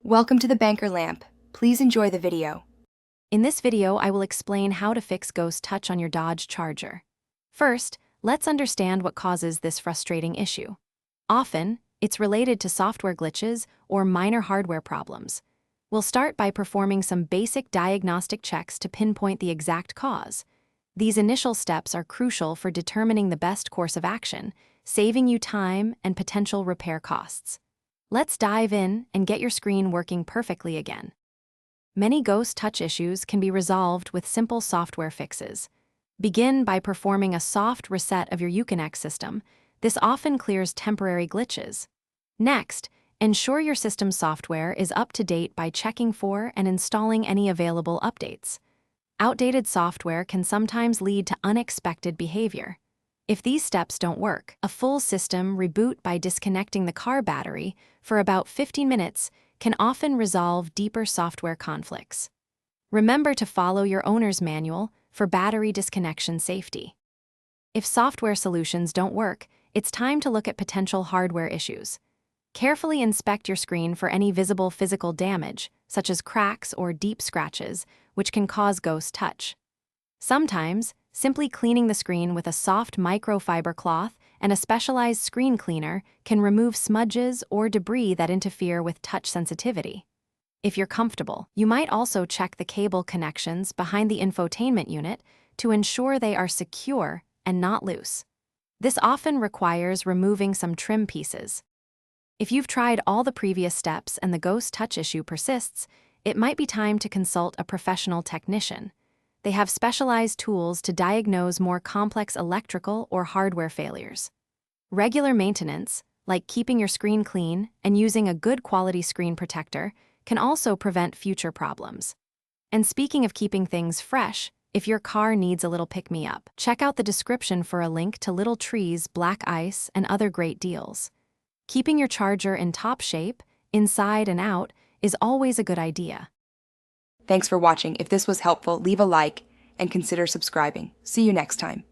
Welcome to the Banker Lamp. Please enjoy the video. In this video, I will explain how to fix Ghost Touch on your Dodge Charger. First, let's understand what causes this frustrating issue. Often, it's related to software glitches or minor hardware problems. We'll start by performing some basic diagnostic checks to pinpoint the exact cause. These initial steps are crucial for determining the best course of action, saving you time and potential repair costs. Let's dive in and get your screen working perfectly again. Many Ghost Touch issues can be resolved with simple software fixes. Begin by performing a soft reset of your Uconnect system. This often clears temporary glitches. Next, ensure your system software is up to date by checking for and installing any available updates. Outdated software can sometimes lead to unexpected behavior. If these steps don't work, a full system reboot by disconnecting the car battery for about 15 minutes can often resolve deeper software conflicts. Remember to follow your owner's manual for battery disconnection safety. If software solutions don't work, it's time to look at potential hardware issues. Carefully inspect your screen for any visible physical damage, such as cracks or deep scratches, which can cause Ghost Touch. Sometimes, simply cleaning the screen with a soft microfiber cloth and a specialized screen cleaner can remove smudges or debris that interfere with touch sensitivity. If you're comfortable, you might also check the cable connections behind the infotainment unit to ensure they are secure and not loose. This often requires removing some trim pieces. If you've tried all the previous steps and the Ghost Touch issue persists, it might be time to consult a professional technician. They have specialized tools to diagnose more complex electrical or hardware failures. Regular maintenance, like keeping your screen clean and using a good quality screen protector, can also prevent future problems. And speaking of keeping things fresh, if your car needs a little pick-me-up, check out the description for a link to Little Tree's black ice and other great deals. Keeping your charger in top shape, inside and out, is always a good idea. Thanks for watching. If this was helpful, leave a like and consider subscribing. See you next time.